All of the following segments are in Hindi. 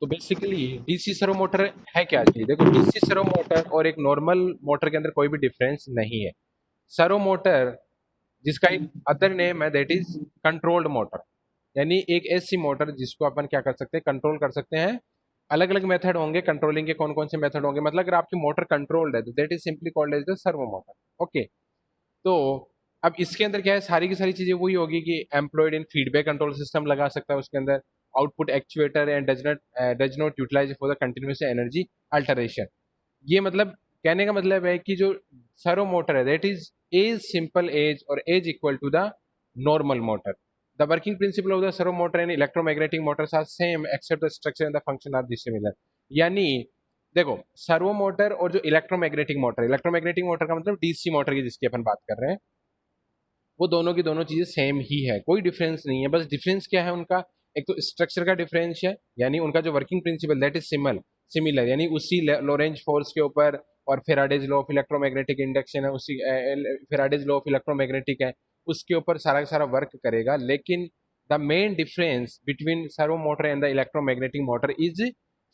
तो बेसिकली डीसी सर्वो मोटर है क्या चीज? देखो, डीसी सर्वो मोटर और एक नॉर्मल मोटर के अंदर कोई भी डिफरेंस नहीं है। सर्वो मोटर जिसका एक अदर नेम है दैट इज कंट्रोल्ड मोटर, यानी एक ऐसी मोटर जिसको अपन क्या कर सकते हैं, कंट्रोल कर सकते हैं। अलग अलग मेथड होंगे कंट्रोलिंग के, कौन कौन से मेथड होंगे, मतलब अगर आपकी मोटर कंट्रोल्ड है तो that is simply called as the servo motor. Okay. तो अब इसके अंदर क्या है, सारी की सारी चीजें वही होगी कि employed in feedback control system लगा सकता है उसके अंदर, output actuator and does not utilize for the continuous energy alteration. ये मतलब कहने का मतलब है कि जो सर्वो मोटर है that is as simple as और as equal to the normal motor. The working principle of the servo motor and electromagnetic motors are same except the structure and the function are dissimilar. यानी देखो, सर्वो मोटर और जो इलेक्ट्रोमैग्नेटिक मोटर का मतलब डीसी मोटर की जिसकी अपन बात कर रहे हैं, वो दोनों की दोनों चीजें सेम ही है, कोई डिफरेंस नहीं है। बस डिफरेंस क्या है उनका, एक तो स्ट्रक्चर का डिफरेंस है, यानी उनका जो working principle that is similar, यानी उसी लोरेंज फोर्स के ऊपर, और Faraday's law of electromagnetic induction है उसी, फेराडेज लॉ ऑफ इलेक्ट्रोमैग्नेटिक है, उसके ऊपर सारा का सारा वर्क करेगा। लेकिन the main difference between servo motor and the electromagnetic motor is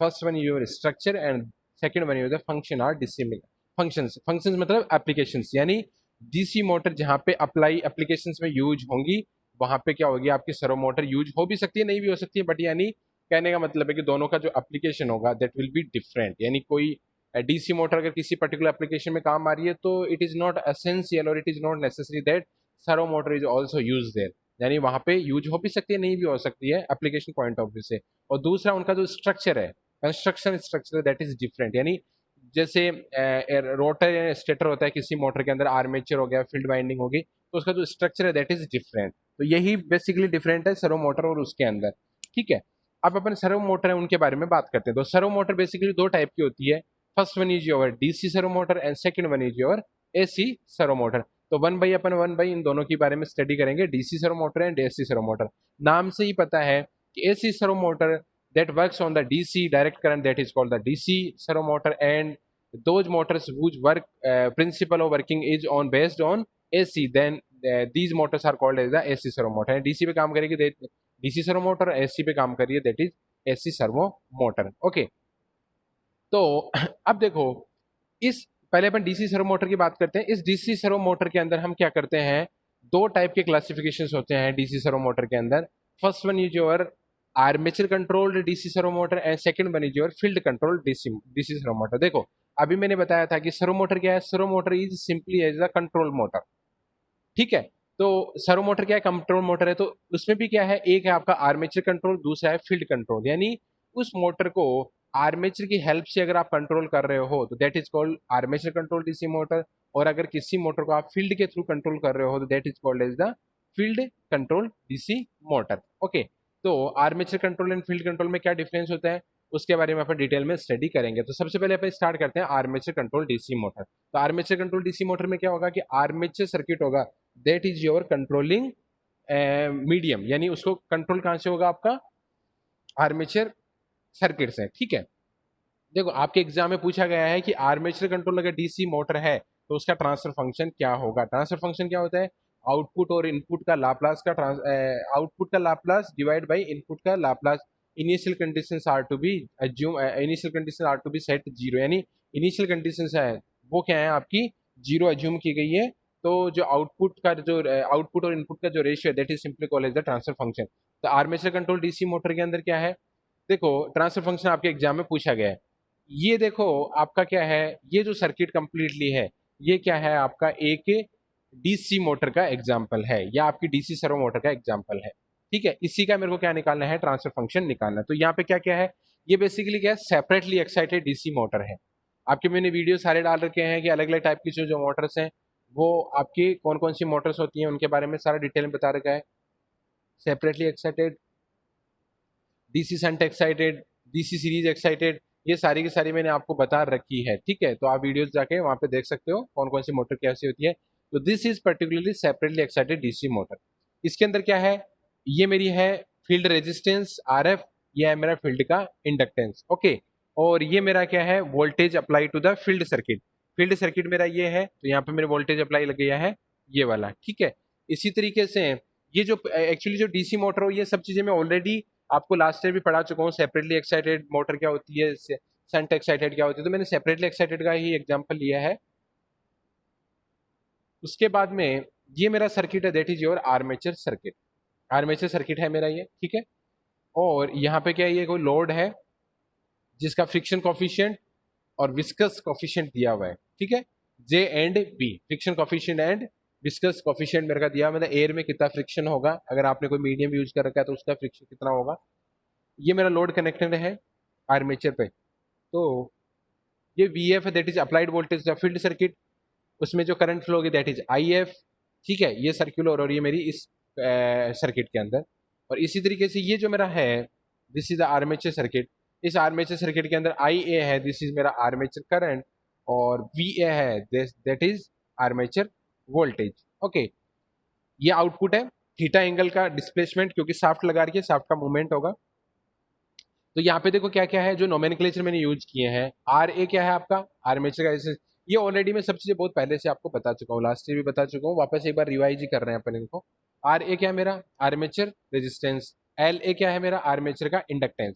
first one your structure and second one your the function are dissimilar. Functions मतलब एप्लीकेशंस, यानी डीसी मोटर जहां पे अप्लाई एप्लीकेशंस में यूज होंगी, वहां पे क्या होगी, आपकी सर्वो मोटर यूज हो भी सकती है नहीं भी हो सकती है, बट यानी कहने का मतलब है कि दोनों का जो एप्लीकेशन होगा दैट विल बी डिफरेंट। यानी कोई डीसी मोटर अगर किसी पर्टिकुलर एप्लीकेशन में काम आ रही है तो इट इज नॉट एसेंशियल और it is not necessary that servo motor is also use their. यानी वहां पे यूज हो भी सकती है नहीं भी हो सकती है एप्लीकेशन पॉइंट ऑफ व्यू से। और दूसरा उनका जो स्ट्रक्चर है, construction structure that is different. यानी जैसे रोटर या स्टेटर होता है किसी मोटर के अंदर, आर्मेचर हो गया, फील्ड वाइंडिंग होगी, तो उसका जो स्ट्रक्चर है दैट इज डिफरेंट। तो यही बेसिकली डिफरेंट है सर्वो मोटर और उसके अंदर। ठीक है। अब अपन सर्वो मोटर है उनके बारे में बात करते हैं। तो सर्वो मोटर बेसिकली दो टाइप की होती है। First one is your DC servo motor and second one is your AC servo motor. तो वन बाई इन दोनों के बारे में स्टडी करेंगे, DC servo motor and AC servo motor. नाम से ही पता है कि AC servo motor that works on the DC direct current that is called the DC servo motor, and those motors whose work principle of working is on based on AC, then these motors are called as the AC servo motor। DC पे काम करेगी DC servo motor, AC पे काम करिए that is AC servo motor। Okay. तो अब देखो, इस पहले अपन डीसी सर्वो मोटर की बात करते हैं। इस डीसी सर्वो मोटर के अंदर हम क्या करते हैं, दो टाइप के क्लासिफिकेशंस होते हैं डीसी सर्वो मोटर के अंदर। First one is your armature controlled DC servo motor and second one is your field controlled DC DC servo motor. देखो, अभी मैंने बताया था कि सर्वो मोटर क्या है, servo motor is simply as a control motor. ठीक है। तो सर्वो मोटर क्या है, कंट्रोल मोटर है। तो उसमें भी क्या है, एक है आपका आर्मेचर कंट्रोल, दूसरा है फील्ड कंट्रोल। यानी उस मोटर को आर्मेचर की हेल्प से अगर आप कंट्रोल कर रहे हो तो that is called armature control DC motor, और अगर किसी मोटर को आप फील्ड के थ्रू कंट्रोल कर रहे हो तो that is called as the field control DC motor. Okay. तो armature control and field control में क्या डिफरेंस होता है, उसके बारे में अपन डिटेल में स्टडी करेंगे। तो सबसे पहले अपन स्टार्ट करते हैं आर्मेचर कंट्रोल डीसी मोटर। तो आर्मेचर कंट्रोल डीसी मोटर में क्या होगा कि आर्मेचर सर्किट होगा that is your controlling medium, यानी उसको कंट्रोल कहां से होगा, आपका आर्मेचर सर्किट से। ठीक है। देखो, आपके एग्जाम में पूछा गया है कि आर्मेचर कंट्रोल अगर डीसी मोटर है तो उसका ट्रांसफर फंक्शन क्या होगा। ट्रांसफर फंक्शन क्या होता है, आउटपुट और इनपुट का लाप्लास का आउटपुट का लाप्लास डिवाइड बाय इनपुट का Laplace. Initial conditions are to be assume, initial condition are to be set zero, यानी इनिशियल कंडीशंस है वो क्या है, आपकी जीरो अज्यूम की गई है। तो जो आउटपुट और इनपुट का जो रेशियो है that is simply called as the transfer function. तो आर्मेचर कंट्रोल डीसी मोटर के अंदर क्या है, देखो ट्रांसफर फंक्शन आपके एग्जाम में पूछा गया है। ये देखो आपका क्या है, ये जो सर्किट कंप्लीटली है ये क्या है, आपका एक डीसी मोटर का एग्जाम्पल है या आपकी डीसी सर्वो मोटर का एग्जाम्पल है। ठीक है। इसी का मेरे को क्या निकालना है, ट्रांसफर फंक्शन निकालना है। तो यहाँ पे क्या क्या है, ये बेसिकली क्या है, सेपरेटली एक्साइटेड डीसी मोटर है। आपके मैंने वीडियो सारे डाल रखे हैं कि अलग अलग टाइप की जो जो मोटर्स हैं वो आपकी कौन कौन सी मोटर्स होती हैं उनके बारे में सारा डिटेल में बता रखा है। Separately excited, DC shunt excited, DC series excited, ये सारी की सारी मैंने आपको बता रखी है। ठीक है। तो आप वीडियोस जाके वहां पे देख सकते हो कौन कौन सी मोटर कैसी होती है। तो this is particularly separately excited DC motor. इसके अंदर क्या है, ये मेरी है फील्ड रेजिस्टेंस आरएफ, ये है मेरा फील्ड का इंडक्टेंस। ओके। और ये मेरा क्या है, voltage apply to the field circuit. Field circuit मेरा ये है, तो यहाँ पे मेरे वोल्टेज अप्लाई लग गया है ये वाला। ठीक है। इसी तरीके से ये जो एक्चुअली जो डीसी मोटर हो, ये सब चीजें मैं ऑलरेडी आपको लास्ट ईयर भी पढ़ा चुका हूँ सेपरेटली एक्साइटेड मोटर क्या होती है, शंट एक्साइटेड क्या होती है, तो मैंने सेपरेटली एक्साइटेड का ही एग्जांपल लिया है। उसके बाद में ये मेरा सर्किट है, that is your armature circuit. Armature circuit है मेरा ये, ठीक है। और यहाँ पे क्या है, ये कोई लोड है जिसका फ्रिक्शन कॉफिशिएंट और विस्कस कॉफिशिएंट दिया हुआ है, ठीक है। J and B, friction coefficient and viscous coefficient मेरे का दिया, मतलब एयर में कितना फ्रिक्शन होगा, अगर आपने कोई मीडियम यूज कर रखा है तो उसका फ्रिक्शन कितना होगा। ये मेरा लोड कनेक्टेड है आर्मेचर पे। तो ये वी एफ है, that is applied voltage the field circuit, उसमें जो करंट फ्लो होगी दैट इज आई एफ, ठीक है। ये सर्कुलर और ये मेरी इस सर्किट के अंदर। और इसी तरीके से ये जो मेरा है, this is the armature circuit. इस आर्मेचर सर्किट के अंदर आई ए है, दिस इज मेरा आर्मेचर करंट, और वी ए है, that is armature voltage, okay. ये आउटपुट है थीटा एंगल का डिस्प्लेसमेंट, क्योंकि साफ्ट लगा रही है, साफ्ट का मूवमेंट होगा। तो यहाँ पे देखो क्या क्या है जो नोमेनक्लेचर मैंने यूज किए हैं। आर ए क्या है आपका, आर्मेचर का, ये ऑलरेडी मैं सब चीजें बहुत पहले से आपको बता चुका हूँ, लास्ट ईयर भी बता चुका हूँ, वापस एक बार रिवाइज ही कर रहे हैं अपन इनको। आर ए क्या है मेरा, आर्मेचर रेजिस्टेंस। एल ए क्या है मेरा, आर्मेचर का इंडक्टेंस।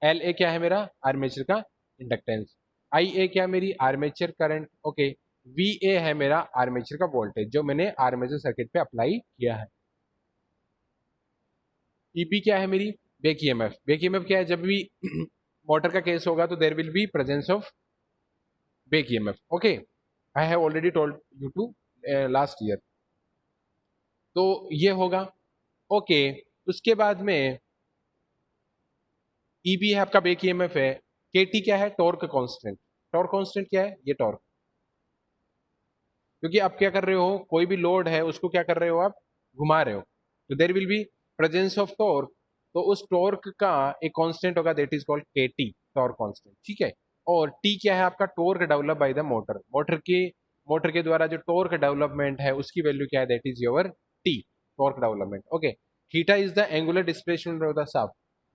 एल ए क्या है मेरा, आर्मेचर का इंडक्टेंस। आई ए क्या है मेरी, armature current, okay. V A है मेरा आर्मेचर का वोल्टेज, जो मैंने आर्मेचर सर्किट पे अप्लाई किया है। ईबी क्या है मेरी, बेक ईएमएफ। बेक ईएमएफ क्या है, जब भी मोटर का केस होगा तो there will be presence of back EMF, okay. I have already told you to last year. तो ये होगा, ओके। उसके बाद में ईबी है आपका, बेक ईएमएफ है। केटी क्या है, टॉर्क कांस्टेंट। टॉर्क कांस्टेंट क्या है, ये टॉर्क, क्योंकि आप क्या कर रहे हो, कोई भी लोड है उसको क्या कर रहे हो, आप घुमा रहे हो, तो there will be presence of torque. तो उस टॉर्क का एक कांस्टेंट होगा, that is called KT, torque constant, ठीक है। और टी क्या है आपका, torque develop by the motor. Motor के द्वारा जो टॉर्क डेवलपमेंट है उसकी वैल्यू क्या है, that is your T, torque development, okay. Theta is the angular displacement of the shaft.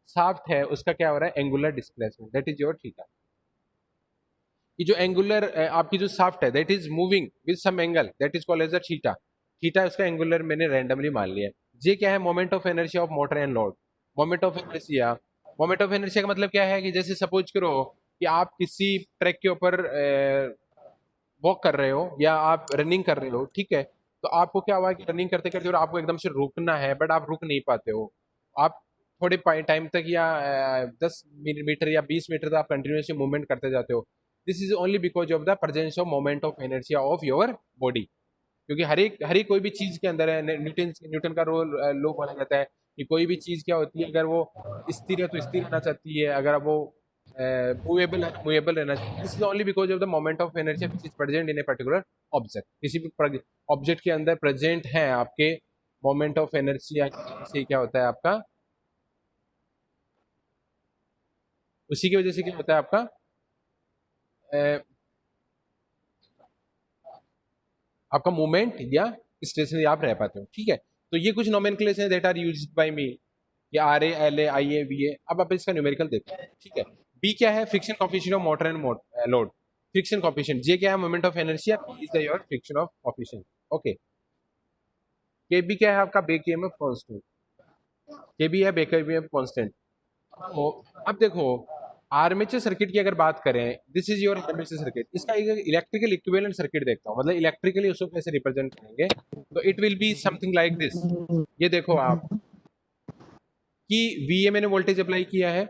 Shaft है उसका क्या हो रहा है, angular displacement, that is your theta. कि जो एंगुलर आपकी जो शाफ्ट है that is moving with some angle, that is called as a theta. Theta उसका एंगुलर मैंने रैंडमली मान लिया। जे क्या है, moment of inertia of motor and load. Moment of inertia, moment of inertia का मतलब क्या है कि जैसे सपोज करो कि आप किसी ट्रैक के ऊपर वॉक कर रहे हो या आप रनिंग कर रहे हो, ठीक है। तो आपको क्या हुआ कि रनिंग करते करते और आपको एकदम से रुकना है, बट आप रुक नहीं पाते हो। आप थोड़े टाइम तक या 10 मीटर या 20 मीटर तक आप कंटिन्यूसली मूवमेंट करते जाते हो। This is only because of the presence of moment of inertia of your body. क्योंकि हर एक कोई भी चीज के अंदर है, न्यूटन का रोल लो बोला जाता है कि कोई भी चीज क्या होती है, अगर वो स्थिर है तो स्थिर रहना चाहती है, अगर वो मूवेबल है तो मूवेबल रहना चाहिए। This is only because of the moment of energy which is present in a particular object. किसी भी ऑब्जेक्ट के अंदर प्रेजेंट है आपके मोमेंट ऑफ एनर्जी, से क्या होता है आपका, उसी की वजह से क्या होता है आपका आपका मूवमेंट या स्टेशनरी आप रह पाते हो, ठीक है। तो ये कुछ nomenclature that are used by me, ये R A, L A, I A, V A. अब आप इसका न्यूमेरिकल देखते हैं, ठीक है। बी क्या है, friction coefficient of motor and load. Friction coefficient. J क्या है, moment of inertia, P is the your friction of coefficient, okay. K B क्या है आपका, back EMF constant. K B है बेक ईएमएफ कांस्टेंट। तो अब देखो, आर्मेचर सर्किट की अगर बात करें, this is your armature circuit, इसका एक इलेक्ट्रिकल इक्विवेलेंट सर्किट देखता हूँ, मतलब इलेक्ट्रिकली उसको कैसे रिप्रेजेंट करेंगे। तो it will be something like this. ये देखो आप कि वी ए मैंने वोल्टेज अप्लाई किया है,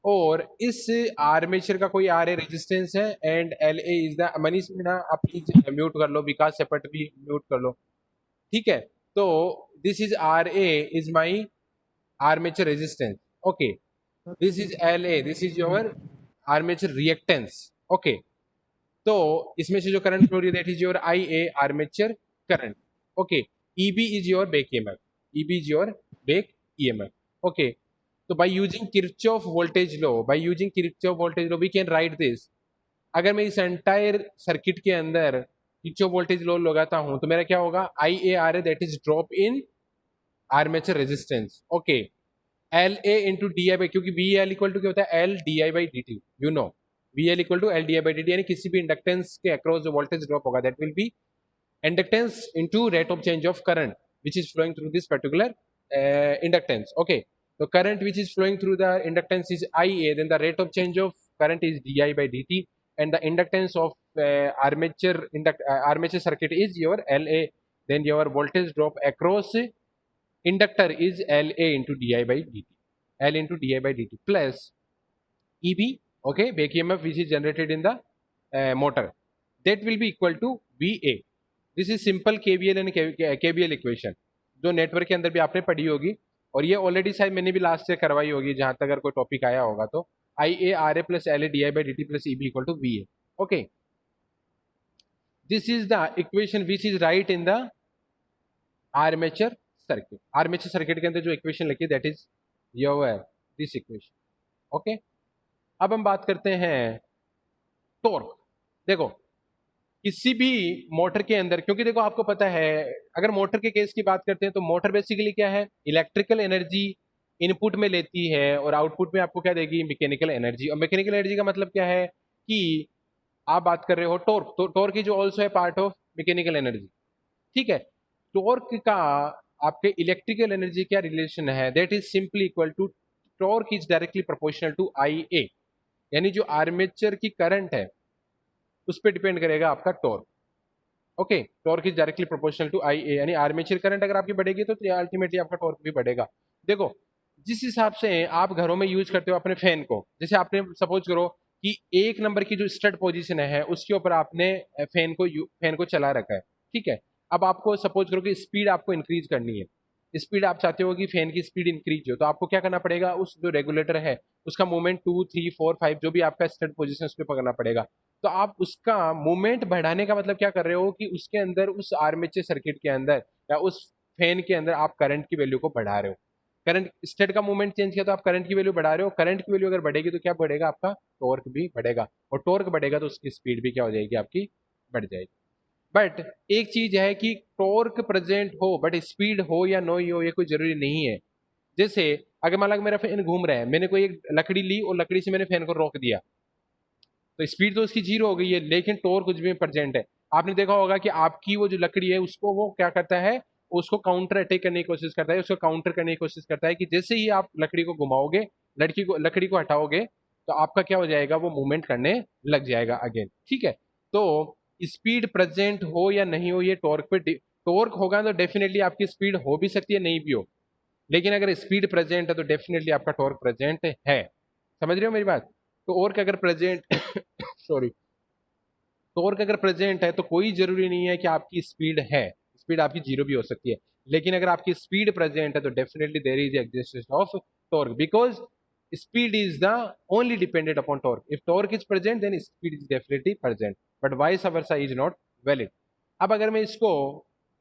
और इस आर्मेचर का कोई आर ए रेजिस्टेंस है, and L A is the, Manish Meena आप प्लीज म्यूट कर लो, विकास सेपट भी म्यूट कर लो, ठीक है। तो this is R A is my armature resistance, okay. This is L A, this is your armature reactance, okay. तो इसमें से जो करंट फ्लो रही है that is your I A, armature current, okay. E B is your back EMF, E B is your back EMF, okay. तो by using Kirchhoff voltage law, by using Kirchhoff voltage law we can write this. अगर मैं इस एंटायर सर्किट के अंदर किरचॉफ वोल्टेज लॉ लगाता हूं तो मेरा क्या होगा, I A R A that is drop in armature resistance, okay. L A into D I by, क्योंकि वी एल इक्वल टू क्या होता है, L D I by D T, you know. V L equal to L D I by D T, यानी किसी भी इंडक्टेंस के अक्रॉस जो वोल्टेज ड्रॉप होगा that will be inductance into rate of change of current which is flowing through this particular inductance, okay. तो current which is flowing through the inductance is IA, then the rate of change of current is DI by dt, and the inductance of armature circuit is your LA, then your voltage drop across inductor is LA into DI by dt, L into DI by dt plus EB, okay, back EMF which is generated in the motor, that will be equal to VA. This is simple KVL and KVL equation जो नेटवर्क के अंदर भी आपने पढ़ी होगी, और ये ऑलरेडी शायद मैंने भी लास्ट ईयर करवाई होगी जहां तक अगर कोई टॉपिक आया होगा तो IA RA plus LA DI by dt plus EB equal to VA. Okay, this is the equation which is right in the armature circuit. Armature circuit के अंदर जो इक्वेशन लिखी that is your this equation. Okay, अब हम बात करते हैं टॉर्क. देखो किसी भी मोटर के अंदर, क्योंकि देखो आपको पता है अगर मोटर के केस की बात करते हैं तो मोटर बेसिकली क्या है, इलेक्ट्रिकल एनर्जी इनपुट में लेती है और आउटपुट में आपको क्या देगी, मैकेनिकल एनर्जी. और मैकेनिकल एनर्जी का मतलब क्या है कि आप बात कर रहे हो टॉर्क, तो टॉर्क की जो ऑल्सो है पार्ट ऑफ मैकेनिकल एनर्जी. ठीक है, टॉर्क का आपके इलेक्ट्रिकल एनर्जी क्या रिलेशन है, that is simply equal to torque is directly proportional to IA, यानी जो आर्मेचर की करंट है उस पर डिपेंड करेगा आपका torque. Okay, torque is directly proportional to IA, यानी आर्मेचर करंट अगर आपकी बढ़ेगी तो अल्टीमेटली आपका टॉर्क भी बढ़ेगा. देखो जिस हिसाब से आप घरों में यूज करते हो अपने फैन को, जैसे आपने सपोज करो कि एक नंबर की जो स्टड पोजीशन है उसके ऊपर आपने फैन को चला रखा है. ठीक है, अब आपको सपोज करो कि स्पीड आपको इंक्रीज करनी है, स्पीड आप चाहते हो कि फैन की स्पीड इंक्रीज हो, तो आपको क्या करना पड़ेगा, उस जो रेगुलेटर है उसका मूवमेंट 2 3 4 5 जो भी आपका स्टड पोजीशन उस पर पकड़ना पड़ेगा. तो आप उसका मूवमेंट बढ़ाने का मतलब क्या कर रहे हो कि उसके अंदर उस आर्मेचर सर्किट के अंदर या उस फैन के अंदर आप करंट की वैल्यू को बढ़ा रहे हो. करंट स्टेट का मूवमेंट चेंज किया तो आप करंट की वैल्यू बढ़ा रहे हो. करंट की वैल्यू अगर बढ़ेगी तो क्या बढ़ेगा, आपका टॉर्क भी बढ़ेगा, और टॉर्क बढ़ेगा तो उसकी स्पीड भी क्या हो जाएगी, आपकी बढ़ जाएगी. बट एक चीज है कि टॉर्क प्रेजेंट हो बट स्पीड हो या नो हो ये कोई जरूरी नहीं है. जैसे अगर मान लो मेरा फैन घूम रहा है, मैंने कोई एक लकड़ी ली और लकड़ी से मैंने फैन को रोक दिया तो स्पीड तो उसकी जीरो हो गई है, लेकिन टॉर्क कुछ भी प्रेजेंट है. आपने देखा होगा कि आपकी वो जो लकड़ी है उसको वो क्या करता है, उसको काउंटर अटैक करने की कोशिश करता है, उसको काउंटर करने की कोशिश करता है कि जैसे ही आप लकड़ी को घुमाओगे, लकड़ी को हटाओगे तो आपका क्या हो जाएगा, वो मूवमेंट करने लग जाएगा अगेन. ठीक है, तो स्पीड प्रेजेंट हो या नहीं हो ये टॉर्क पे, टॉर्क होगा तो डेफिनेटली आपकी स्पीड हो भी सकती है नहीं भी हो, लेकिन अगर स्पीड प्रेजेंट है तो डेफिनेटली आपका टॉर्क प्रेजेंट है. समझ रहे हो मेरी बात. तो और अगर प्रेजेंट सॉरी, टॉर्क अगर प्रेजेंट है तो कोई जरूरी नहीं है कि आपकी स्पीड है, स्पीड आपकी जीरो भी हो सकती है, लेकिन अगर आपकी स्पीड प्रेजेंट है तो definitely there is existence of torque, because speed is the only dependent upon torque. If torque is present then speed is definitely present, but vice versa is not valid. अब अगर मैं इसको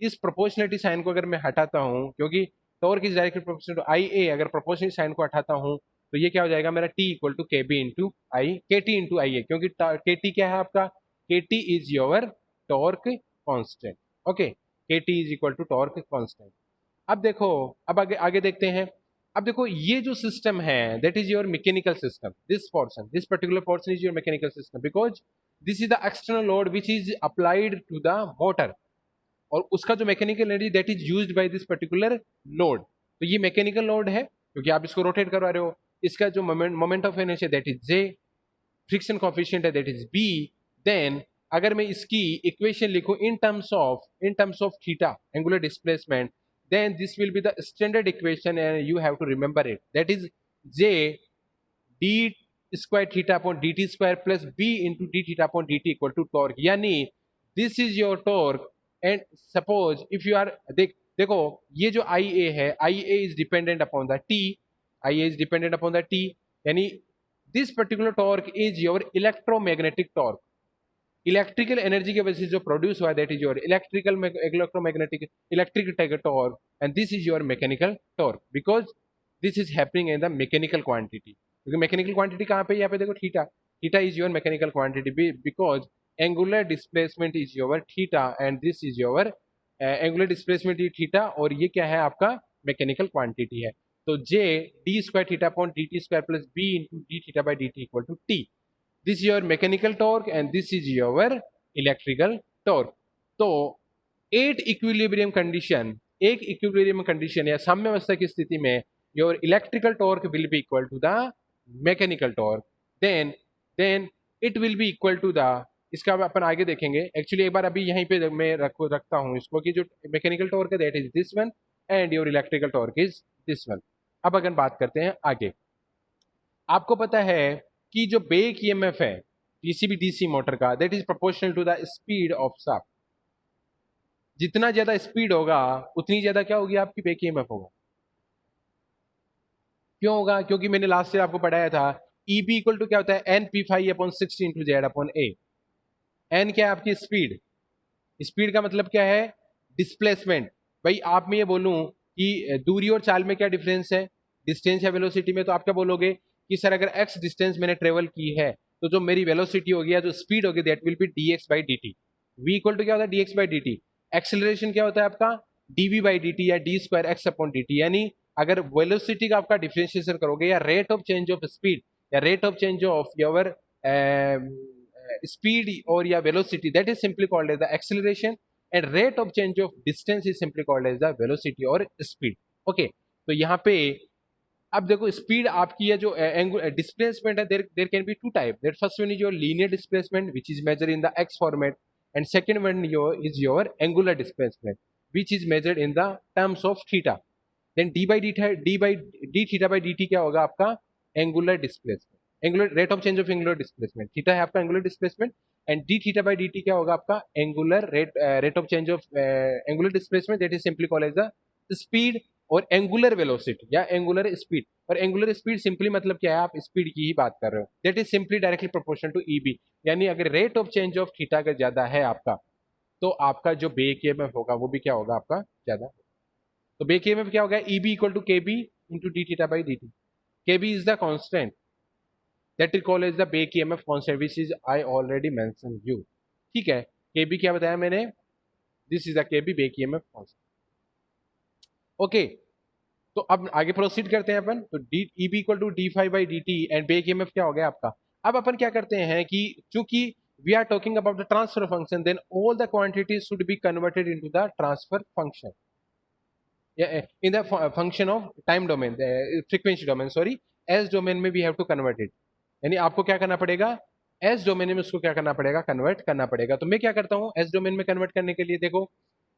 इस प्रोपोर्शनलिटी साइन को अगर मैं हटाता हूं, क्योंकि torque is directly proportional to IA, अगर प्रोपोर्शनलिटी साइन को हटाता हूं तो ये क्या हो जाएगा मेरा T equal to KB into I KT into IA, क्योंकि KT क्या है आपका, KT is your torque constant. Okay, KT is equal to torque constant. अब देखो, अब आगे आगे देखते हैं. अब देखो ये जो सिस्टम है that is your mechanical system, this particular portion is your mechanical system, because this is the external load which is applied to the motor, और उसका जो mechanical energy that is used by this particular load. तो ये मैकेनिकल लोड है क्योंकि आप इसको रोटेट करवा रहे हो. इसका जो moment of inertia that is J, friction coefficient है दैट इज B. देन अगर मैं इसकी इक्वेशन लिखूं in terms of theta angular displacement, then this will be the standard equation and you have to remember it, that is J d square theta upon dt square plus B into d theta upon dt equal to torque. यानी this is your torque, and suppose if you are देखो ये जो IA है, IA is dependent upon the T, IA is dependent upon the T, यानी this particular torque is your electromagnetic torque. Electrical energy के वजह से जो प्रोड्यूस हुआ that is your electromagnetic electric torque, and this is your mechanical torque, because this is happening in the mechanical quantity. क्योंकि मैकेनिकल क्वांटिटी कहाँ पे, यहाँ पे देखो theta, theta is your mechanical quantity, because angular displacement is your theta and this is your angular displacement is theta, और ये क्या है आपका मैकेनिकल क्वांटिटी है. तो J d square theta upon dt square plus B into d theta by dt equal to T. This is your mechanical torque and this is your electrical torque. तो एक इक्विलिब्रियम कंडीशन या साम्यावस्था की स्थिति में your electrical torque will be equal to the mechanical torque, then it will be equal to the, इसका अपन आगे देखेंगे। एक्चुअली एक बार अभी यहीं पे मैं रखता हूँ इसको कि जो मैकेनिकल टॉर्क है that is this one and your electrical torque is this one. अब अगर बात करते हैं आगे, आपको पता है कि जो बेक ईएमएफ है किसी भी डीसी मोटर का that is proportional to the speed of shaft. जितना ज्यादा स्पीड होगा उतनी ज्यादा क्या होगी आपकी बेक ईएमएफ होगा। क्यों होगा? क्योंकि मैंने लास्ट ईयर आपको पढ़ाया था ईबी इक्वल टू क्या होता है N P five upon 60 into Z upon A. N क्या है आपकी स्पीड, स्पीड का मतलब क्या है डिस्प्लेसमेंट। भाई आप मैं ये बोलूं कि दूरी और चाल में क्या डिफरेंस है, डिस्टेंस या वेलोसिटी में, तो आप क्या बोलोगे कि सर अगर एक्स डिस्टेंस मैंने ट्रेवल की है तो जो मेरी वेलोसिटी होगी या जो स्पीड होगी that will be D X by D T. V equal to क्या होता है D X by D T. Acceleration क्या होता है आपका डीवी बाई डी टी या D square X upon D T. यानी अगर वेलोसिटी का आपका डिफरेंशिएशन करोगे या rate of change of speed या rate of change of your speed or yeah velocity, that is simply called as the acceleration, and rate of change of distance is simply called as the velocity or speed। okay, तो यहाँ पे अब देखो स्पीड आपकी है जो डिस्प्लेसमेंट है there can be two type. That first one is your linear displacement which is measured in the X format, and second one is your angular displacement which is measured in the terms of theta. Then d theta by D t क्या होगा आपका angular displacement, angular rate of change of angular displacement. Theta है आपका angular displacement and d theta by D t क्या होगा आपका angular rate of change of angular displacement, that is simply called as the speed और एंगुलर वेलोसिटी या एंगुलर स्पीड। और एंगुलर स्पीड सिंपली मतलब क्या है, आप स्पीड की ही बात कर रहे हो, that is simply directly proportional to EB. यानी अगर rate of change of theta अगर ज्यादा है आपका तो आपका जो बेक ईएमएफ होगा वो भी क्या होगा आपका ज्यादा। तो बेक ईएमएफ क्या होगा E B equal to K B into D theta by D T. K B is the constant that is called as the Back EMF constant which is I already mentioned you। ठीक है, KB क्या बताया मैंने, this is the KB Back EMF constant। Okay, तो अब आगे प्रोसीड करते हैं अपन। तो d E B equal to d five by D t and back EMF क्या हो गया आपका। अब अपन क्या करते हैं कि चूंकि we are talking about the transfer function then all the quantities should be converted into the transfer function in the function of time domain frequency domain sorry S domain में we have to convert it. यानी आपको क्या करना पड़ेगा एस डोमेन में उसको क्या करना पड़ेगा कन्वर्ट करना पड़ेगा। तो मैं क्या करता हूँ एस डोमेन में कन्वर्ट करने के लिए देखो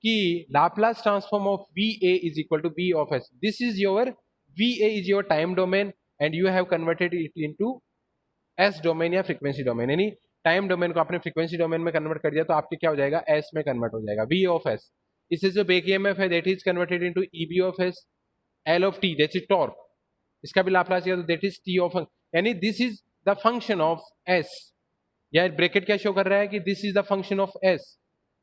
कि Laplace transform of V A is equal to B of S. This is your V A is your time domain and you have converted it into S domain या फ्रीक्वेंसी डोमेन। यानी टाइम डोमेन को आपने फ्रीक्वेंसी डोमेन में कन्वर्ट कर दिया तो आपके क्या हो जाएगा एस में कन्वर्ट हो जाएगा वी ऑफ एस। इससे जो बेक ईएमएफ है that is converted into EB of S L of T that is torque, इसका भी लाप्लास किया तो दैट इज टी ऑफ, यानी this is the function of S. या ब्रैकेट क्या शो कर रहा है कि this is the function of S,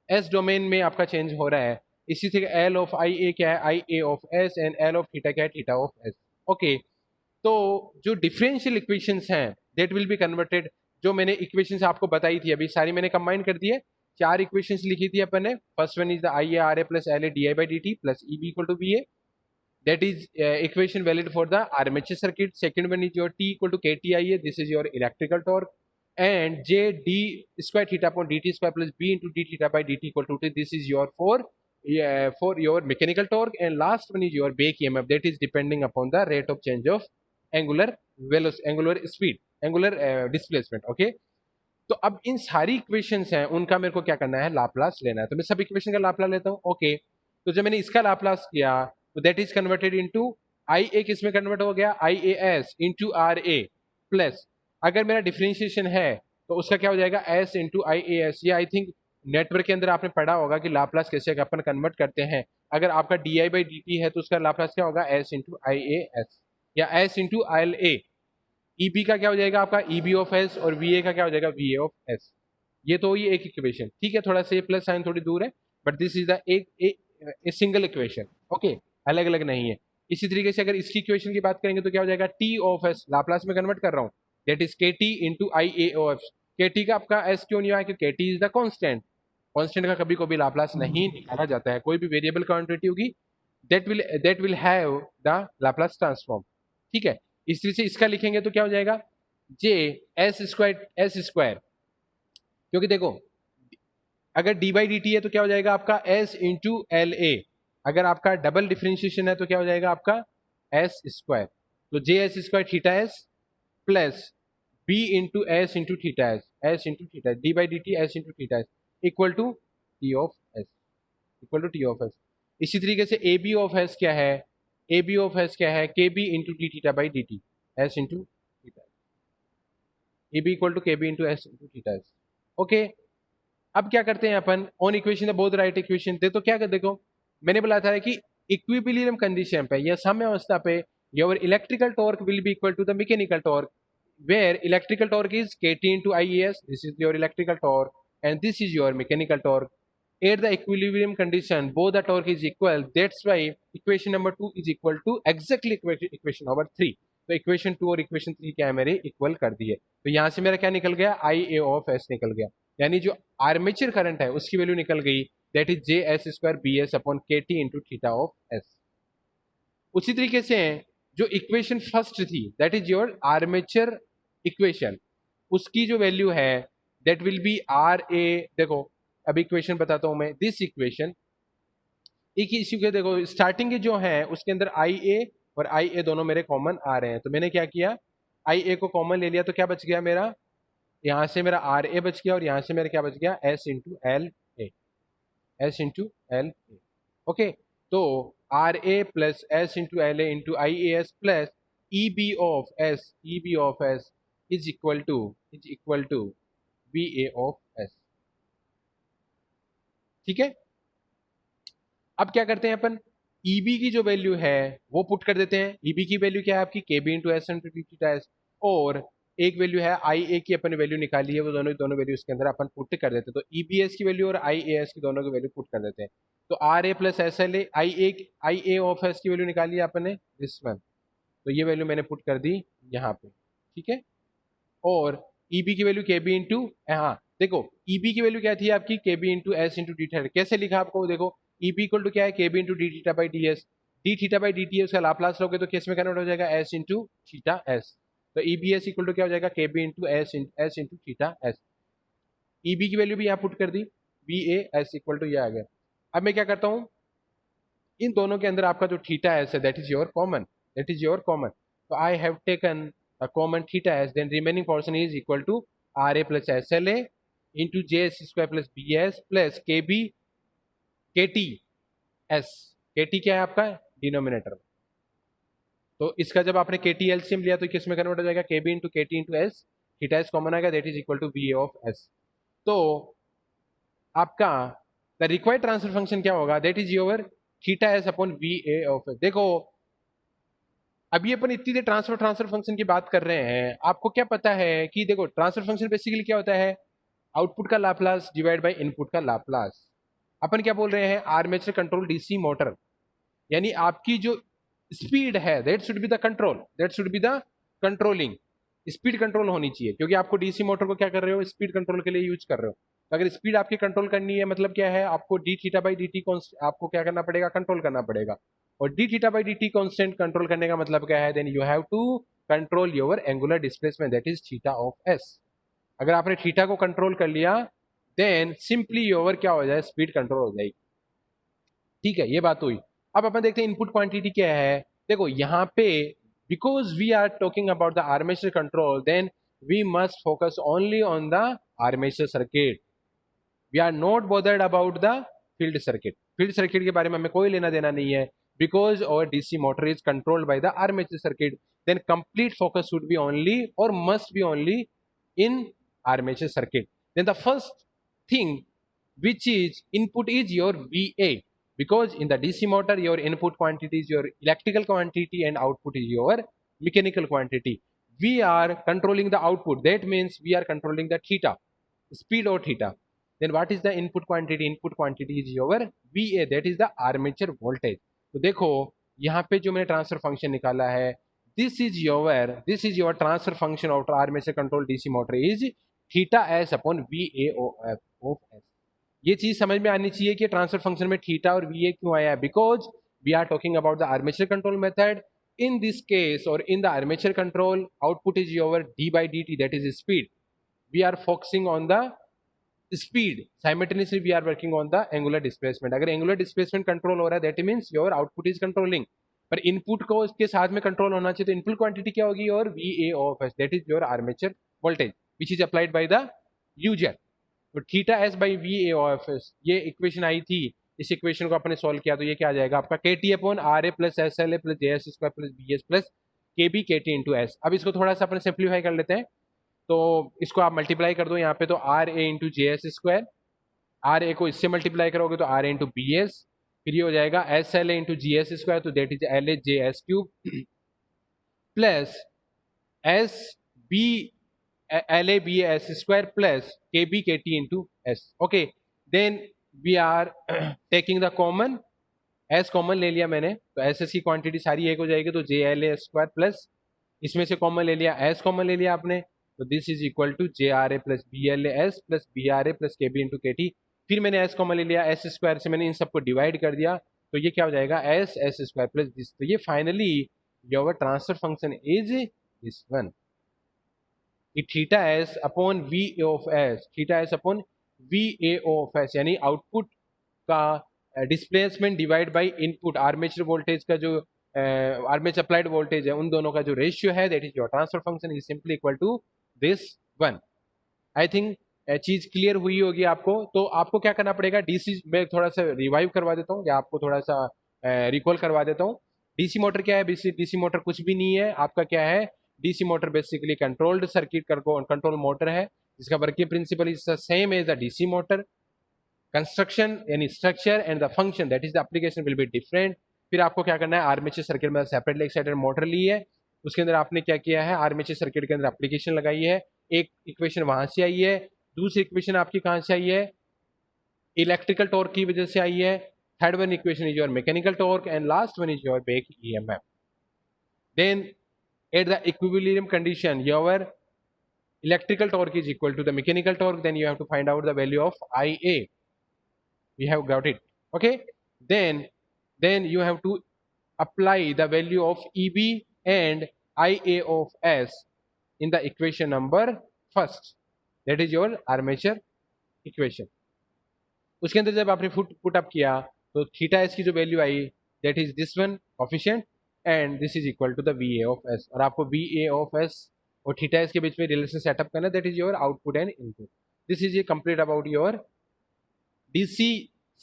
S domain में आपका चेंज हो रहा है। इसी तरह एल ऑफ आई ए क्या है I A of S and L of theta क्या है थीटा ऑफ एस। ओके, तो जो डिफरेंशियल इक्वेशंस हैं दैट विल बी कन्वर्टेड, जो मैंने इक्वेशंस आपको बताई थी अभी सारी मैंने कंबाइन कर दी है। चार इक्वेशंस लिखी थी अपन ने। First one is the I A R A plus L A d I by D t plus E B equal to B A, that is equation valid for the armature circuit। second one is your T equal to KTIA, this is your electrical torque, and J D square theta upon dt square plus B into d theta by dt equal to T, this is your for your mechanical torque, and last one is your Back EMF, that is depending upon the rate of change of angular velocity, angular speed, angular displacement। okay, तो अब इन सारी इक्वेशंस हैं उनका मेरे को क्या करना है लाप्लास लेना है। तो मैं सब इक्वेशन का लाप्लास लेता हूँ। ओके, तो जब मैंने इसका लाप्लास किया तो that is converted into I A, किस में कन्वर्ट हो गया I A S into R A plus, अगर मेरा डिफरेंशिएशन है तो उसका क्या हो जाएगा S into I A S. ये आई थिंक नेटवर्क के अंदर आपने पढ़ा होगा कि लाप्लास कैसे अपन कन्वर्ट करते हैं। अगर आपका D I by D T है तो उसका लाप्लास क्या होगा S into I A S या S into I L A. EB का क्या हो जाएगा आपका ईबी ऑफ एस और वी ए का क्या हो जाएगा वी ए ऑफ एस। ये तो ये एक इक्वेशन, ठीक है, थोड़ा सा प्लस साइन थोड़ी दूर है बट दिस इज द एक सिंगल इक्वेशन। ओके, अलग अलग नहीं है। इसी तरीके से अगर इसकी इक्वेशन की बात करेंगे तो क्या हो जाएगा टी ऑफ एस, लाप्लास में कन्वर्ट कर रहा हूँ, दैट इज के T into I A O F. के टी का आपका एस क्यों नहीं आया क्योंकि के T is the constant, constant का कभी कभी लाप्लास नहीं निकाला जाता है। कोई भी वेरिएबल क्वांटिटी होगी that will have the Laplace transform. ठीक है, इस तरह से इसका लिखेंगे तो क्या हो जाएगा जे एस स्क्वायर, क्योंकि देखो अगर डी बाई डी टी है तो क्या हो जाएगा आपका एस इंटू एल ए, अगर आपका डबल डिफरेंशिएशन है तो क्या हो जाएगा आपका एस स्क्वायर, तो J S square theta S plus B into S into theta S into theta d by D T S into theta S equal to T of S, equal to T of S. इसी तरीके से ए बी ऑफ एस क्या है, ए बी ऑफ एस क्या है, K B into D theta by D T S into theta, A B equal to K B into S into theta S. Okay, अब क्या करते हैं अपन, on equation the both right equation थे, तो क्या कर, देखो मैंने बोला था कि इक्विलिब्रियम कंडीशन पे या साम्य अवस्था पे your electrical torque will be equal to the mechanical torque, where electrical torque is kt into IES. This is your electrical torque and this is your mechanical torque. At the equilibrium condition both the torque is equal, that's why equation number 2 is equal to exactly equation number 3. तो इक्वेशन 2 और इक्वेशन 3 क्या है मेरे, इक्वल कर दिए। तो यहां से मेरा क्या निकल गया, आई ए ऑफ एस निकल गया, यानी जो आर्मेचर करंट है उसकी वैल्यू निकल गई, that is J S square B S upon K T into theta of S. उसी तरीके से जो इक्वेशन फर्स्ट थी that is your armature equation, उसकी जो वैल्यू है that will be R A, देखो अब इक्वेशन बताता हूं मैं, दिस इक्वेशन एक ही इश्यू के, देखो स्टार्टिंग के जो है उसके अंदर आई ए और आई ए दोनों मेरे कॉमन आ रहे हैं, तो मैंने क्या किया, आई ए को कॉमन ले लिया, तो क्या बच गया मेरा, यहां से मेरा आर ए बच गया और यहां से मेरा क्या बच गया, S into L A, S into L A. Okay, तो R A plus S into L A into I A S plus E B of S, E B of S is equal to B A of S. ठीक है, अब क्या करते हैं अपन, ईबी की जो वैल्यू है वो पुट कर देते हैं। ईबी की वैल्यू क्या है आपकी, K B into S into D theta S, और एक वैल्यू है आई ए की अपन वैल्यू निकाली है, वो दोनों वैल्यू इसके अंदर अपन पुट कर देते हैं। तो ईबीएस की वैल्यू और आई ए एस की दोनों की वैल्यू पुट कर देते हैं। तो R A plus S L A, I A of S की वैल्यू निकाली है अपन ने दिस वन, तो ये वैल्यू मैंने पुट कर दी यहाँ पे। ठीक है, और ईबी की वैल्यू के बी इंटू, हाँ देखो ईबी की वैल्यू क्या थी आपकी, K B into S into D theta, कैसे लिखा आपको, देखो ईबी इक्वल टू क्या है, K B into D theta by D S, D theta by D T S का लाप्लास लोगे तो किस में कन्वर्ट हो जाएगा, एस इंटू थीटा एस। तो ईबीएस इक्वल टू क्या हो जाएगा, K B into S into theta S. EB की वैल्यू भी यहाँ पुट कर दी, B A S equal to ये आ गया। अब मैं क्या करता हूँ, इन दोनों के अंदर आपका जो थीटा एस है that is your common, that is your common, तो I have taken a common theta s, then remaining portion is equal to ra plus sla into js square plus bs plus kb kt s। kt क्या है आपका, डिनोमिनेटर, तो इसका जब आपने kt एलसीएम लिया तो किस में कन्वर्ट हो जाएगा, kb into kt into S, theta S common आएगा, that is equal to B of S. तो आपका द रिक्वायर्ड ट्रांसफर फंक्शन क्या होगा, that is your theta S upon V A of S. देखो अभी अपन इतनी देर ट्रांसफर फंक्शन की बात कर रहे हैं, आपको क्या पता है कि देखो ट्रांसफर फंक्शन बेसिकली क्या होता है, आउटपुट का लाप्लास डिवाइड बाय इनपुट का लाप्लास। अपन क्या बोल रहे हैं, आर्मेचर कंट्रोल डीसी मोटर, यानी आपकी जो स्पीड है that should be the control, that should be the controlling, speed control होनी चाहिए, क्योंकि आपको डीसी मोटर को क्या कर रहे हो, स्पीड कंट्रोल के लिए यूज कर रहे हो। तो अगर स्पीड आपकी कंट्रोल करनी है मतलब क्या है, आपको d theta by D t आपको क्या करना पड़ेगा, कंट्रोल करना पड़ेगा। और d theta by D t constant control करने का मतलब क्या है, then you have to control your angular displacement that is theta of S. अगर आपने थीटा को कंट्रोल कर लिया देन सिंपली योर क्या हो जाए, स्पीड कंट्रोल हो जाएगी। ठीक है, ये बात हुई। अब अपन देखते हैं इनपुट क्वांटिटी क्या है। देखो यहाँ पे because we are talking about the armature control then we must focus only on the armature circuit, we are not bothered about the field circuit. Field circuit के बारे में हमें कोई लेना देना नहीं है, because our DC motor is controlled by the armature circuit, then complete focus should be only or must be only in armature circuit. Then the first thing which is input is your VA, because in the DC motor your input quantity is your electrical quantity and output is your mechanical quantity. We are controlling the output, that means we are controlling the theta, speed or theta. Then what is the input quantity, input quantity is your VA, that is the armature voltage. तो देखो यहाँ पे जो मैंने ट्रांसफर फंक्शन निकाला है, this is your transfer function of armature control DC motor is theta S upon V A of S. ये चीज समझ में आनी चाहिए कि ट्रांसफर फंक्शन में थीटा और वी ए क्यों आया है, because we are talking about the armature control method. In this case और in the armature control output is your D by D T, that is speed, we are focusing on the speed, simultaneously we are working on the angular displacement। अगर angular displacement control हो रहा है that means your output is controlling, पर इनपुट को इसके साथ में कंट्रोल होना चाहिए, तो इनपुट क्वांटिटी क्या होगी और V A of S, that is your armature voltage which is applied by the user. तो theta S by V A of S, ये इक्वेशन आई थी, इस इक्वेशन को आपने सॉल्व किया तो ये क्या आ जाएगा आपका K T upon R A plus S L A plus J S square plus B S plus K B K T into S. अब इसको थोड़ा सा अपने सिंप्लीफाई कर लेते हैं, तो इसको आप मल्टीप्लाई कर दो यहाँ पे, तो R A into J S square, R A को इससे मल्टीप्लाई करोगे तो R A into B S, फिर ये हो जाएगा S L A into G S square, तो that is L A J S cube plus S B L A B S square plus K B K T into S. Okay, then we are taking the common, S common ले लिया मैंने, तो एस एस की क्वांटिटी सारी एक हो जाएगी, तो J L A square plus इसमें से कॉमन ले लिया, एस कॉमन ले लिया आपने, तो this is equal to J R A plus B L S plus B R A plus K B into K T. फिर मैंने एस कॉमन ले लिया, एस स्क्वायर से मैंने इन सबको डिवाइड कर दिया, तो ये क्या हो जाएगा S S square plus this. तो ये finally your transfer function is this one, theta S upon V A of S, theta S upon V A of S, यानी आउटपुट का displacement divide by input armature voltage का जो आर्मेचर अप्लाइड वोल्टेज है उन दोनों का जो रेशियो है, that is your transfer function is simply equal to this one. I think चीज क्लियर हुई होगी आपको। तो आपको क्या करना पड़ेगा, डीसी में थोड़ा सा रिवाइव करवा देता हूँ या आपको थोड़ा सा रिकॉल करवा देता हूँ। डीसी मोटर क्या है, डीसी मोटर कुछ भी नहीं है आपका, क्या है DC motor basically controlled circuit control motor है, जिसका working principle is the same as the DC motor. Construction यानी structure and the function that is the application will be different. फिर आपको क्या करना है, आर्मेचर सर्किट में सेपरेटली एक्साइटेड मोटर ली है, उसके अंदर आपने क्या किया है, आर्मेचर सर्किट के अंदर एप्लीकेशन लगाई है, एक इक्वेशन वहां से आई है, दूसरी इक्वेशन आपकी कहां से आई है, इलेक्ट्रिकल टॉर्क की वजह से आई है, third one equation is your mechanical torque and last one is your back EMF. Then at the equilibrium condition your electrical torque is equal to the mechanical torque, then you have to find out the value of Ia. We have got it. Okay, then you have to apply the value of EB and Ia of S in the equation number first, that is your armature equation. उसके अंदर जब आपने पुट अप किया तो थीटा एस की जो वैल्यू आई that is this one coefficient and this is equal to the V A of S, और आपको वी ए ऑफ एस और थीटा एस के बीच में रिलेशन सेटअप करना, that is your output and input. This is ये complete about your DC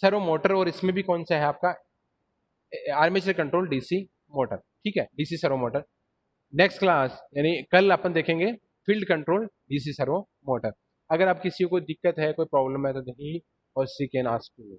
servo motor, और इसमें भी कौन सा है आपका आर्मेचर कंट्रोल डीसी मोटर। ठीक है, DC servo motor. Next class यानी कल अपन देखेंगे field control DC servo motor. अगर आप किसी को दिक्कत है, कोई प्रॉब्लम है तो देखिए और सी कैन आस्क यू।